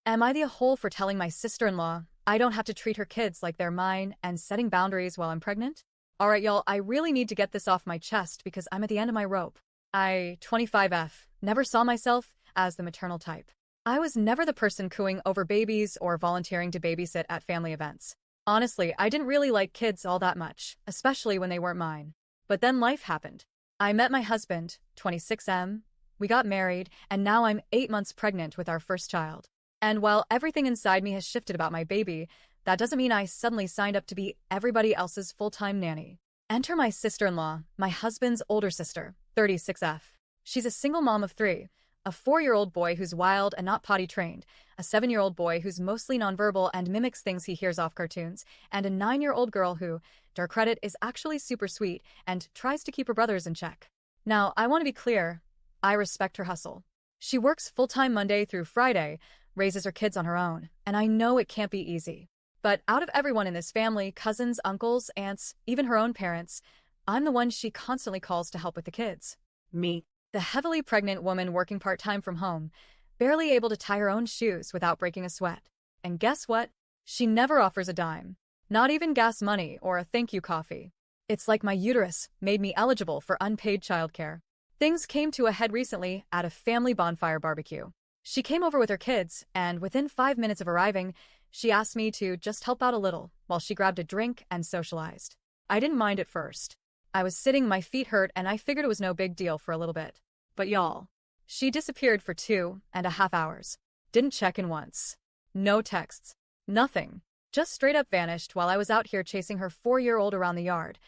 Am I the a-hole for telling my sister-in-law I don't have to treat her kids like they're mine and setting boundaries while I'm pregnant? Alright, y'all, I really need to get this off my chest because I'm at the end of my rope. 25F, never saw myself as the maternal type. I was never the person cooing over babies or volunteering to babysit at family events. Honestly, I didn't really like kids all that much, especially when they weren't mine. But then life happened. I met my husband, 26M, we got married, and now I'm 8 months pregnant with our first child. And while everything inside me has shifted about my baby, that doesn't mean I suddenly signed up to be everybody else's full-time nanny. Enter my sister-in-law, my husband's older sister, 36F. She's a single mom of 3, a 4-year-old boy who's wild and not potty trained, a 7-year-old boy who's mostly nonverbal and mimics things he hears off cartoons, and a 9-year-old girl who, to her credit, is actually super sweet and tries to keep her brothers in check. Now, I want to be clear, I respect her hustle. She works full-time Monday through Friday, raises her kids on her own, and I know it can't be easy. But out of everyone in this family, cousins, uncles, aunts, even her own parents, I'm the one she constantly calls to help with the kids. Me, the heavily pregnant woman working part-time from home, barely able to tie her own shoes without breaking a sweat. And guess what? She never offers a dime. Not even gas money or a thank you coffee. It's like my uterus made me eligible for unpaid childcare. Things came to a head recently at a family bonfire barbecue. She came over with her kids, and within 5 minutes of arriving, she asked me to just help out a little while she grabbed a drink and socialized. I didn't mind at first. I was sitting, my feet hurt, and I figured it was no big deal for a little bit. But y'all, she disappeared for 2.5 hours. Didn't check in once. No texts. Nothing. Just straight up vanished while I was out here chasing her 4-year-old around the yard.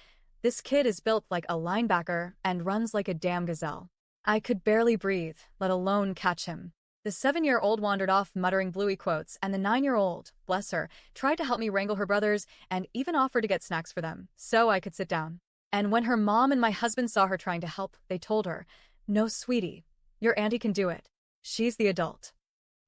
This kid is built like a linebacker and runs like a damn gazelle. I could barely breathe, let alone catch him. The 7-year-old wandered off muttering bluey quotes, and the 9-year-old, bless her, tried to help me wrangle her brothers and even offered to get snacks for them, so I could sit down. And when her mom and my husband saw her trying to help, they told her, "No, sweetie, your auntie can do it. She's the adult."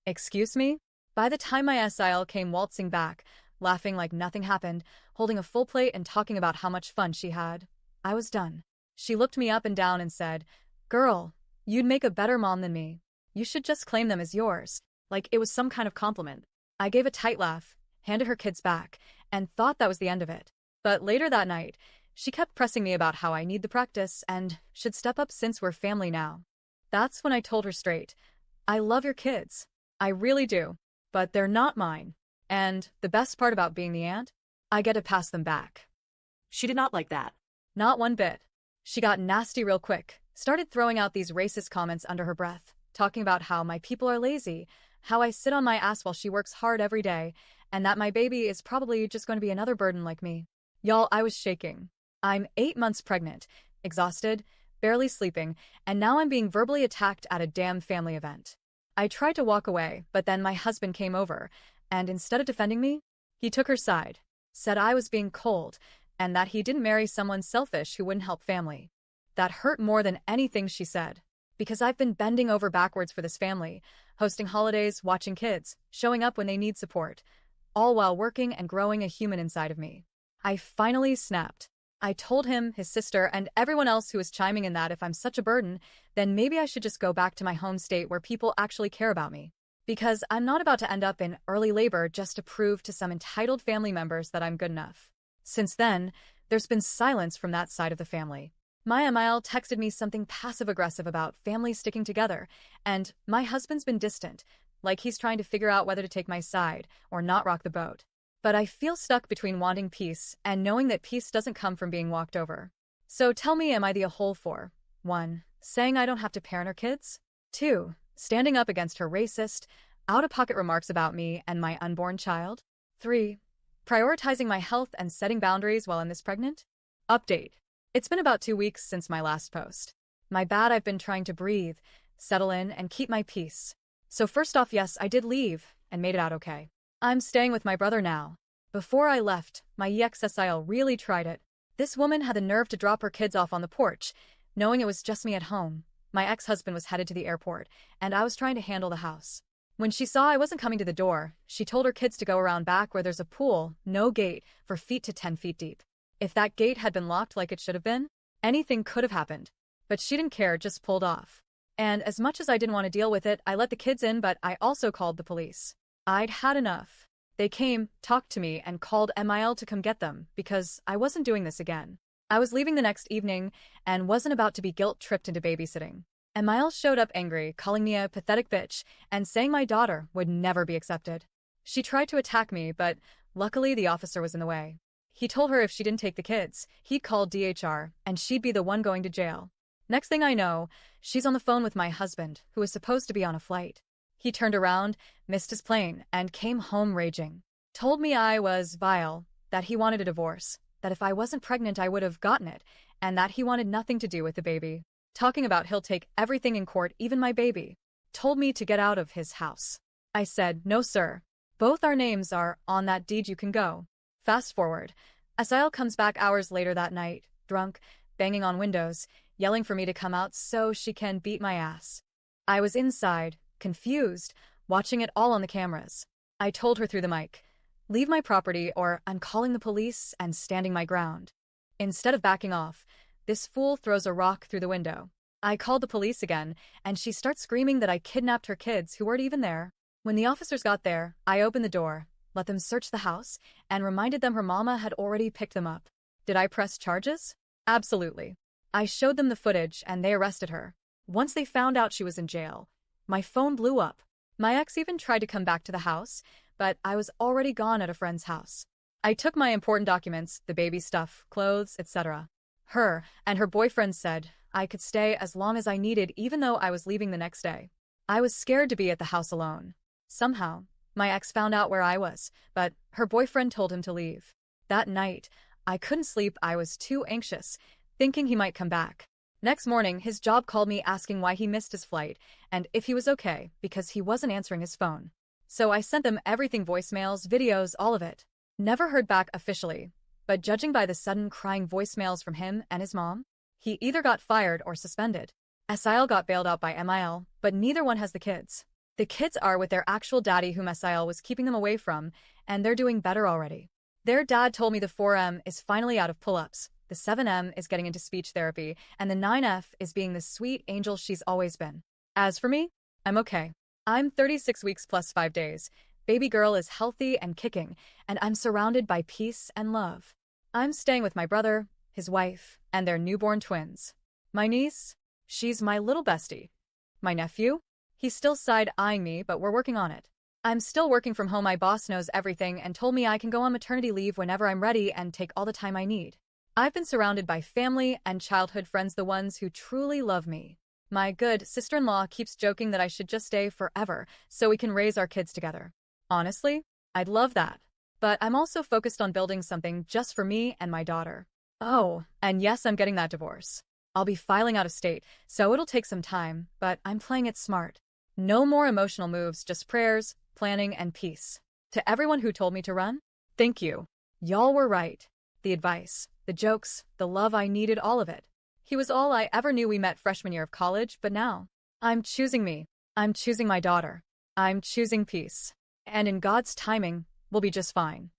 Excuse me? By the time my SIL came waltzing back, laughing like nothing happened, holding a full plate and talking about how much fun she had, I was done. She looked me up and down and said, "Girl, you'd make a better mom than me. You should just claim them as yours," like it was some kind of compliment. I gave a tight laugh, handed her kids back, and thought that was the end of it. But later that night, she kept pressing me about how I need the practice and should step up since we're family now. That's when I told her straight, I love your kids. I really do. But they're not mine. And the best part about being the aunt? I get to pass them back. She did not like that. Not one bit. She got nasty real quick, started throwing out these racist comments under her breath, talking about how my people are lazy, how I sit on my ass while she works hard every day, and that my baby is probably just going to be another burden like me. Y'all, I was shaking. I'm 8 months pregnant, exhausted, barely sleeping, and now I'm being verbally attacked at a damn family event. I tried to walk away, but then my husband came over, and instead of defending me, he took her side, said I was being cold, and that he didn't marry someone selfish who wouldn't help family. That hurt more than anything she said. Because I've been bending over backwards for this family, hosting holidays, watching kids, showing up when they need support, all while working and growing a human inside of me. I finally snapped. I told him, his sister, and everyone else who was chiming in that if I'm such a burden, then maybe I should just go back to my home state where people actually care about me. Because I'm not about to end up in early labor just to prove to some entitled family members that I'm good enough. Since then, there's been silence from that side of the family. My Emile texted me something passive-aggressive about families sticking together, and my husband's been distant, like he's trying to figure out whether to take my side or not rock the boat. But I feel stuck between wanting peace and knowing that peace doesn't come from being walked over. So tell me, am I the a-hole for 1. Saying I don't have to parent her kids? 2. Standing up against her racist, out-of-pocket remarks about me and my unborn child? 3. Prioritizing my health and setting boundaries while I'm this pregnant? Update. It's been about 2 weeks since my last post. My bad, I've been trying to breathe, settle in, and keep my peace. So first off, yes, I did leave and made it out okay. I'm staying with my brother now. Before I left, my EXSIL really tried it. This woman had the nerve to drop her kids off on the porch, knowing it was just me at home. My ex-husband was headed to the airport, and I was trying to handle the house. When she saw I wasn't coming to the door, she told her kids to go around back where there's a pool, no gate, for feet to 10 feet deep. If that gate had been locked like it should have been, anything could have happened. But she didn't care, just pulled off. And as much as I didn't want to deal with it, I let the kids in, but I also called the police. I'd had enough. They came, talked to me, and called MIL to come get them because I wasn't doing this again. I was leaving the next evening and wasn't about to be guilt-tripped into babysitting. MIL showed up angry, calling me a pathetic bitch and saying my daughter would never be accepted. She tried to attack me, but luckily the officer was in the way. He told her if she didn't take the kids, he'd call DHR and she'd be the one going to jail. Next thing I know, she's on the phone with my husband, who was supposed to be on a flight. He turned around, missed his plane, and came home raging. Told me I was vile, that he wanted a divorce, that if I wasn't pregnant I would have gotten it, and that he wanted nothing to do with the baby. Talking about he'll take everything in court, even my baby. Told me to get out of his house. I said, no sir. Both our names are on that deed, you can go. Fast forward. Asael comes back hours later that night, drunk, banging on windows, yelling for me to come out so she can beat my ass. I was inside, confused, watching it all on the cameras. I told her through the mic, leave my property or I'm calling the police, and standing my ground. Instead of backing off, this fool throws a rock through the window. I called the police again, and she starts screaming that I kidnapped her kids who weren't even there. When the officers got there, I opened the door, let them search the house, and reminded them her mama had already picked them up. Did I press charges? Absolutely. I showed them the footage and they arrested her. Once they found out she was in jail, my phone blew up. My ex even tried to come back to the house, but I was already gone at a friend's house. I took my important documents, the baby stuff, clothes, etc. Her and her boyfriend said I could stay as long as I needed even though I was leaving the next day. I was scared to be at the house alone. Somehow, my ex found out where I was, but her boyfriend told him to leave. That night, I couldn't sleep. I was too anxious, thinking he might come back. Next morning, his job called me asking why he missed his flight and if he was okay because he wasn't answering his phone. So I sent them everything, voicemails, videos, all of it. Never heard back officially, but judging by the sudden crying voicemails from him and his mom, he either got fired or suspended. Asael got bailed out by MIL, but neither one has the kids. The kids are with their actual daddy whom Asael was keeping them away from, and they're doing better already. Their dad told me the 4M is finally out of pull-ups, the 7M is getting into speech therapy, and the 9F is being the sweet angel she's always been. As for me, I'm okay. I'm 36 weeks plus 5 days. Baby girl is healthy and kicking, and I'm surrounded by peace and love. I'm staying with my brother, his wife, and their newborn twins. My niece? She's my little bestie. My nephew? He's still side-eyeing me, but we're working on it. I'm still working from home. My boss knows everything and told me I can go on maternity leave whenever I'm ready and take all the time I need. I've been surrounded by family and childhood friends, the ones who truly love me. My good sister-in-law keeps joking that I should just stay forever so we can raise our kids together. Honestly, I'd love that. But I'm also focused on building something just for me and my daughter. Oh, and yes, I'm getting that divorce. I'll be filing out of state, so it'll take some time, but I'm playing it smart. No more emotional moves, just prayers, planning, and peace. To everyone who told me to run, thank you. Y'all were right. The advice, the jokes, the love, I needed all of it. He was all I ever knew. We met freshman year of college, but now, I'm choosing me. I'm choosing my daughter. I'm choosing peace. And in God's timing, we'll be just fine.